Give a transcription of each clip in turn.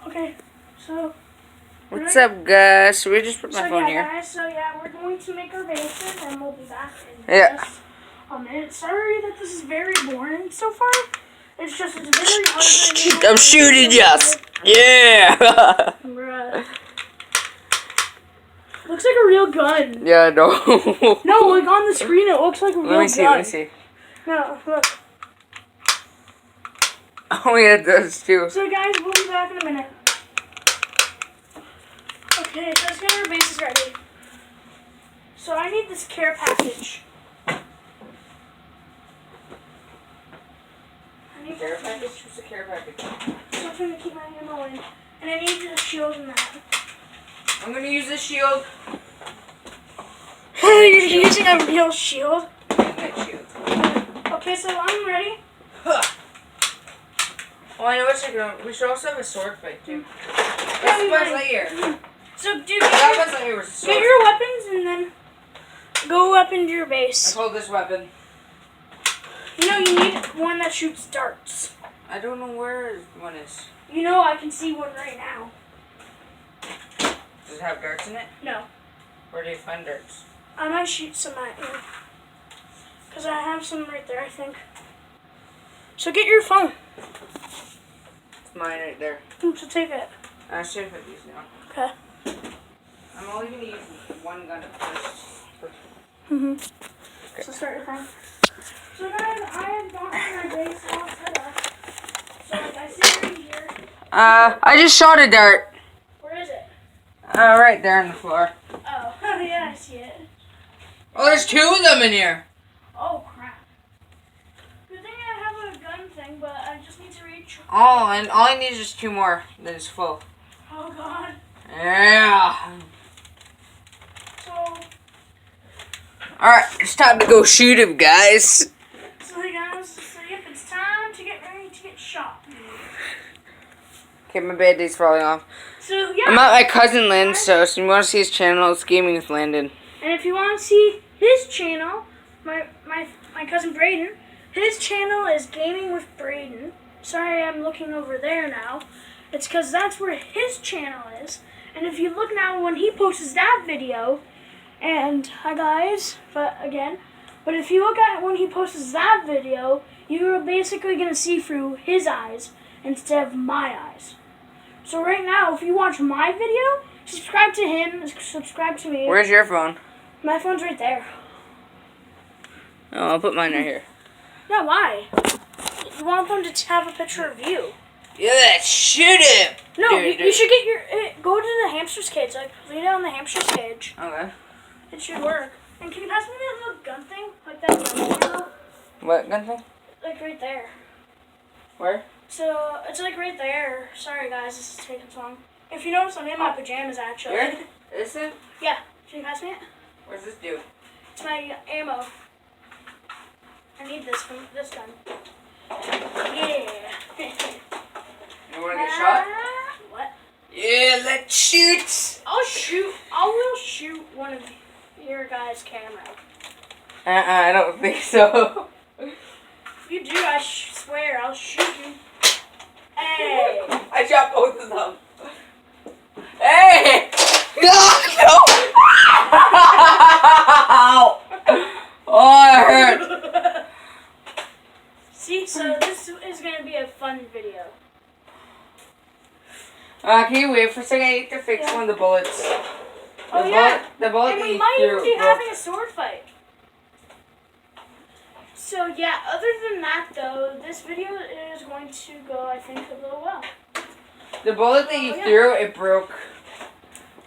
Okay, so... What's up, guys? So we just put my phone here. Guys, we're going to make our bases and we'll be back in just a minute. Sorry that this is very boring so far. It's very hard. I'm shooting, yes! Yeah! Bruh. Looks like a real gun. Yeah, no. No, like on the screen it looks like a real gun. Let me see. No, look. Oh yeah, it does too. So guys, we'll be back in a minute. Okay, so let's get our bases ready. So I need this care package. Care package? What's a care package? So I'm trying to keep my ammo in. And I need a shield in that. I'm gonna use this shield. You're using a real shield? That shield. Okay, so I'm ready. Huh. Oh, I know what you're doing. We should also have a sword fight too. That's Buzz Lightyear. So, dude, get your weapons and then go up into your base. I hold this weapon. You know, you need one that shoots darts. I don't know where one is. You know, I can see one right now. Does it have darts in it? No. Where do you find darts? I might shoot some at you. Because I have some right there, I think. So get your phone. It's mine right there. So take it. I should put these now. Okay. I'm only going to use one gun at first. Okay. So start your phone. So guys, I have gotten my base all set up. So like I see right here. I just shot a dart. Where is it? Right there on the floor. Oh, yeah, I see it. Oh, there's two of them in here. Oh, crap. Good thing I have a gun thing, but I just need to reach. Oh, and all I need is just two more. Then it's full. Oh, God. Yeah. So. Alright, it's time to go shoot him, guys. So, guys, yep, it's time to get ready to get shot. Okay, my band-aid's falling off. So, yeah. I'm at my cousin Lynn's, so if you want to see his channel, it's Gaming with Landon. And if you want to see his channel, my cousin Braden, his channel is Gaming with Braden. Sorry, I'm looking over there now. It's because that's where his channel is. And if you look now when he posts that video, and hi guys, but if you look at when he posts that video, you're basically going to see through his eyes instead of my eyes. So right now, if you watch my video, subscribe to him, subscribe to me. Where's your phone? My phone's right there. Oh, I'll put mine right here. Yeah, why? You want them to have a picture of you. Yeah, shoot him! No, you should get your... go to the hamster's cage. Like, lay it on the hamster's cage. Okay. It should work. And can you pass me that little gun thing? Like that gun thing? What gun thing? Like right there. Where? So, it's like right there. Sorry guys, this is taking so long. If you notice, I'm in my pajamas actually. Here? This thing? Yeah. Can you pass me it? What does this do? It's my ammo. I need this from this gun. Yeah. You want to get shot? What? Yeah, let's shoot! I will shoot one of your guys' camera. I don't think so. If you do, I swear, I'll shoot you. Hey! I shot both of them. Hey! No! Oh, it hurt. See, so this is going to be a fun video. Can you wait for a second? I need to fix one of the bullets. The bullet And we might even be having a sword fight. So yeah, other than that though, this video is going to go, I think, a little well. The bullet that you threw, it broke.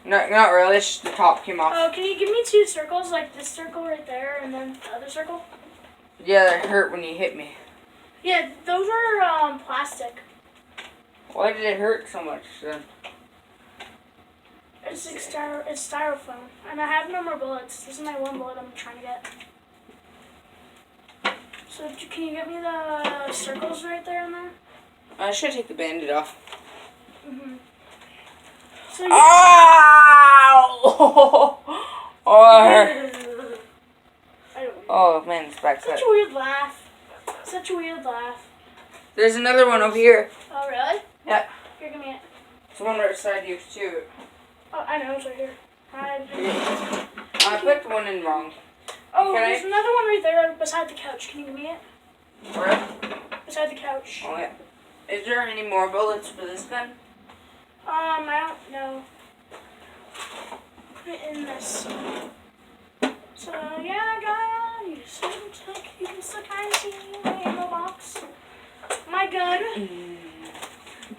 Not really, it's just the top came off. Oh, can you give me two circles, like this circle right there and then the other circle? Yeah, that hurt when you hit me. Yeah, those are plastic. Why did it hurt so much then? It's styrofoam. And I have no more bullets. This is my one bullet I'm trying to get. So can you get me the circles right there and there? I should take the band-aid off. So Ow! Oh, it hurt. Oh man, it's back. Such a weird laugh. Such a weird laugh. There's another one over here. Oh really? Yeah. Here, give me it. one right beside you too. Oh, I know, it's right here. I put one in wrong. Oh, there's another one right there beside the couch. Can you give me it? Where? Beside the couch. Oh yeah. Is there any more bullets for this gun? I don't know. Put it in this. So yeah, guys, you can still kind of see my ammo box. My gun.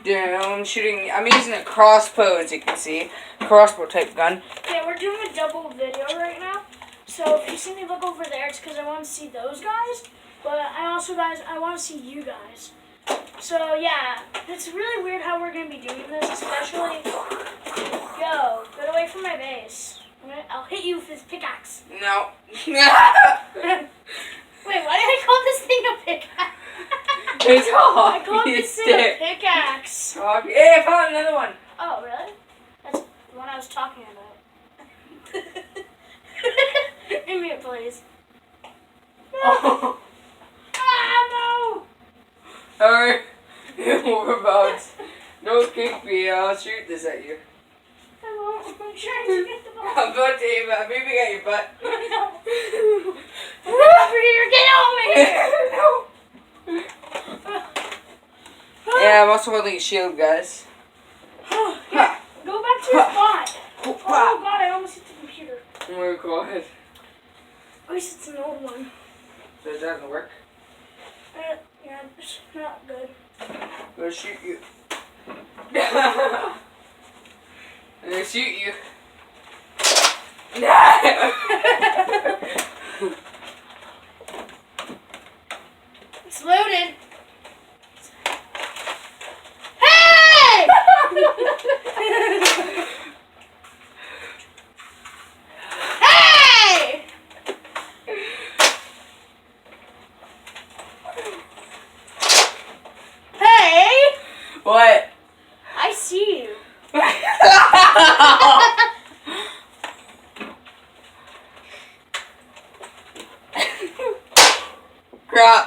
Damn, I'm shooting. I'm using a crossbow, as you can see, crossbow type gun. Yeah, we're doing a double video right now. So if you see me look over there, it's because I want to see those guys. But I also, guys, I want to see you guys. So yeah, it's really weird how we're gonna be doing this, especially. Yo, get away from my base. I'll hit you with this pickaxe. No. Wait, why did I call this thing a pickaxe? It's hot. I called this thing a pickaxe. Hey, I found another one. Oh, really? That's the one I was talking about. Give me it, please. Oh. Ah, no! Alright. We're about. Don't kick me. I'll shoot this at you. I won't. I'm trying to get the ball. I'm about to aim at maybe at your butt. No. Get over here! Get over here! No. Yeah, I'm also holding a shield, guys. Yeah, go back to your spot. Oh god, I almost hit the computer. Oh god. At least it's an old one. So it doesn't work. Yeah, it's not good. I'm gonna shoot you. I'm gonna shoot you. It's loaded. Hey! Hey! Hey! What? I see you. Crap.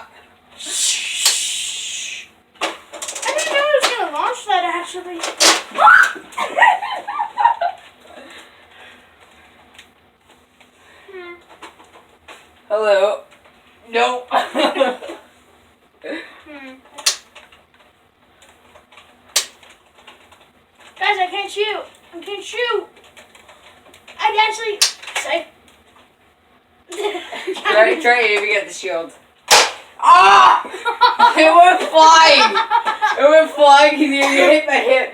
I didn't know it was gonna launch that actually. Hello. No. Guys, I can't shoot. I can't shoot. I can actually say. Try to even get the shield. Ah! It went flying. It went flying in the air. You hit my hip.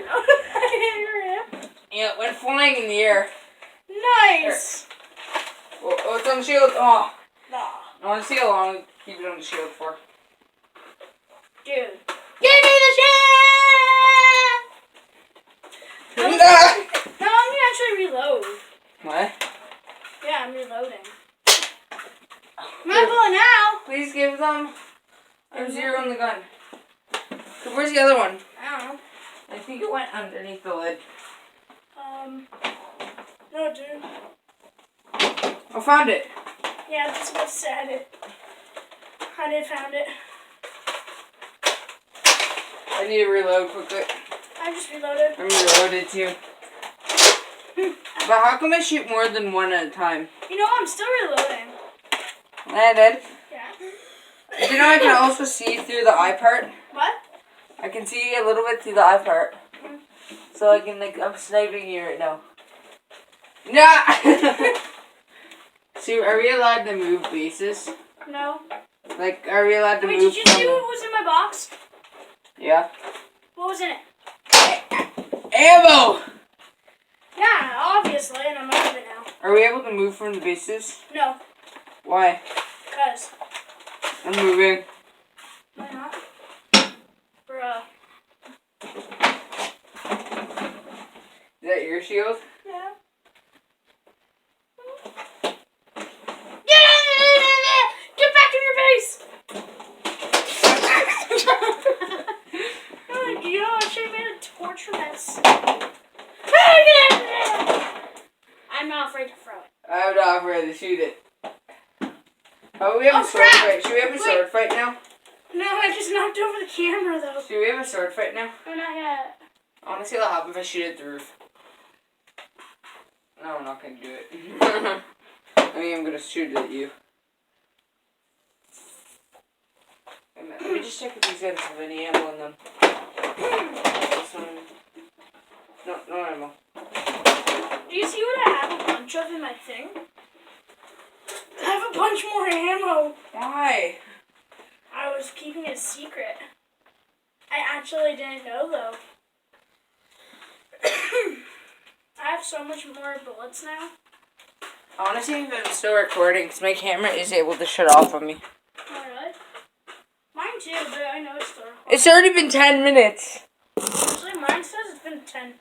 Yeah, it went flying in the air. Nice. Oh, it's on the shield. Oh. Nah. I want to see how long keep it on the shield for. Dude. Give me the shield! No, I'm gonna actually reload. What? Yeah, I'm reloading. I'm not going now. Please give them. I'm zero on the gun. Where's the other one? I don't know. I think it went underneath the lid. No, dude. I found it. Yeah, that's what said it. I did found it. I need to reload quickly. I just reloaded. I'm reloaded too. But how come I shoot more than one at a time? You know, I'm still reloading. I did. Yeah. You know I can also see through the eye part? What? I can see a little bit through the eye part. So I can, like, I'm sniping you right now. Nah! See, are we allowed to move bases? No. Like, are we allowed to Wait, move? did you see what was in my box? Yeah. What was in it? Ammo! Yeah, obviously, and I'm out of it now. Are we able to move from the bases? No. Why? Because. I'm moving. Why not? Bruh. Is that your shield? Yeah. Get back to your base! You know, I should have made a torch from this. I'm not afraid to throw it. I'm not afraid to shoot it. Oh, we have a sword fight. Should we have a sword fight now? No, I just knocked over the camera though. Should we have a sword fight now? Oh, not yet. I want to Let's see what happens if I shoot at the roof. No, I'm not gonna do it. I mean, I'm gonna shoot it at you. Wait a minute, let me just check if these guns have any ammo in them. No ammo. Do you see what I have a bunch of in my thing? I have a bunch more ammo. Why? I was keeping it a secret. I actually didn't know though. I have so much more bullets now. I want to see if I'm still recording because my camera is able to shut off on me. Oh, really? Mine too, but I know it's still recording. It's already been 10 minutes. Actually, mine says it's been 10.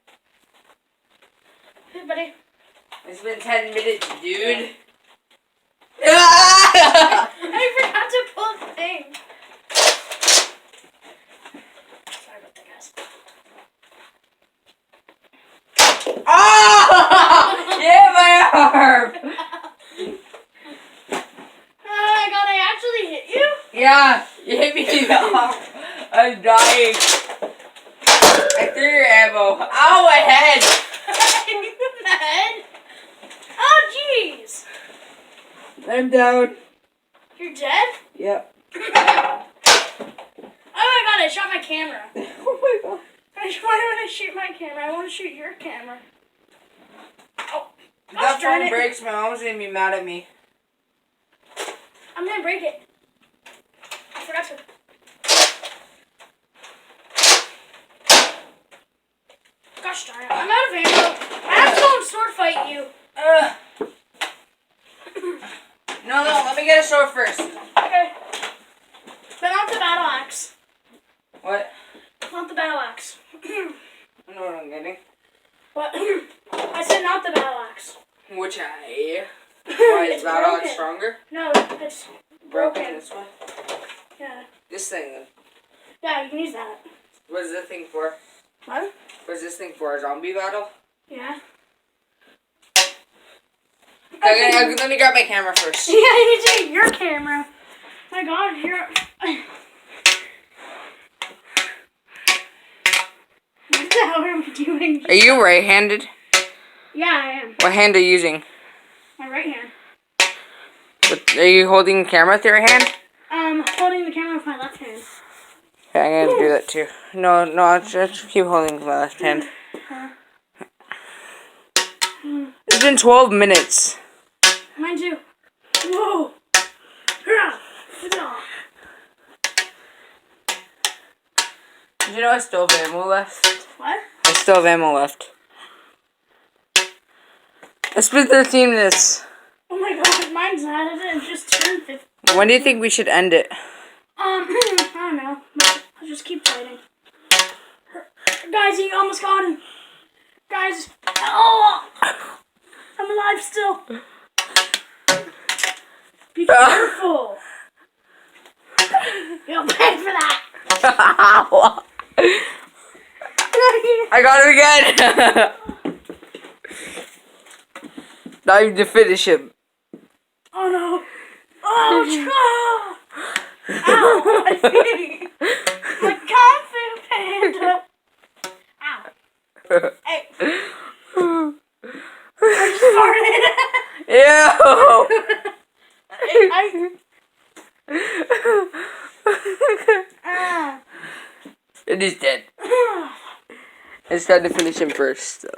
Hey, buddy. It's been 10 minutes, dude. I forgot to pull the thing. Sorry about that, guys. Oh! Yeah, my arm! Oh my god, I actually hit you? Yeah, you hit me in the arm. I'm dying. I threw your ammo. Ow, my head! The head? Oh, jeez! I'm down. You're dead? Yep. Oh my god, I shot my camera. Oh my god. Why do I shoot my camera? I want to shoot your camera. Oh, If that phone breaks, my mom's gonna be mad at me. I'm gonna break it. I forgot to. Gosh darn it, I'm out of ammo. I have to go and sword fight you. No, let me get a sword first. Okay. But not the battle axe. What? Not the battle axe. I know what I'm getting. What? I said not the battle axe. Which why is It's battle axe broken. stronger? No, it's broken. This one? Yeah. This thing then. Yeah, you can use that. What is this thing for? What? What is this thing for? A zombie battle? Yeah. Okay, let me grab my camera first. Yeah, you need to get your camera. My god, you're... What the hell am I doing? Are you right-handed? Yeah, I am. What hand are you using? My right hand. Are you holding the camera with your right hand? Holding the camera with my left hand. Okay, I'm gonna do that too. No, I'll just keep holding with my left hand. It's been 12 minutes. Mine too. Whoa. Did you know I still have ammo left? What? I still have ammo left. It's been 13 minutes. Oh my god, mine's out of it. It just turned 50. When do you think we should end it? I don't know. I'll just keep fighting. Guys, he almost got him. Guys. Oh! I'm alive still. Be careful. You'll pay for that. I got him again. Time to finish him. Oh no. Oh, ow, my feet. My Kung Fu Panda. Ow. Hey. I just farted. And he's dead. It's time to finish him first. So.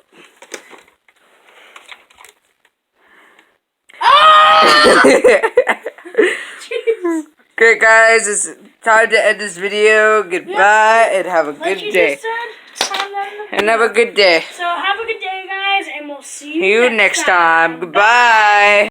Great, guys. It's time to end this video. Goodbye and have a good day. And have a good day. So have a good day, guys, and we'll see you next time. Goodbye.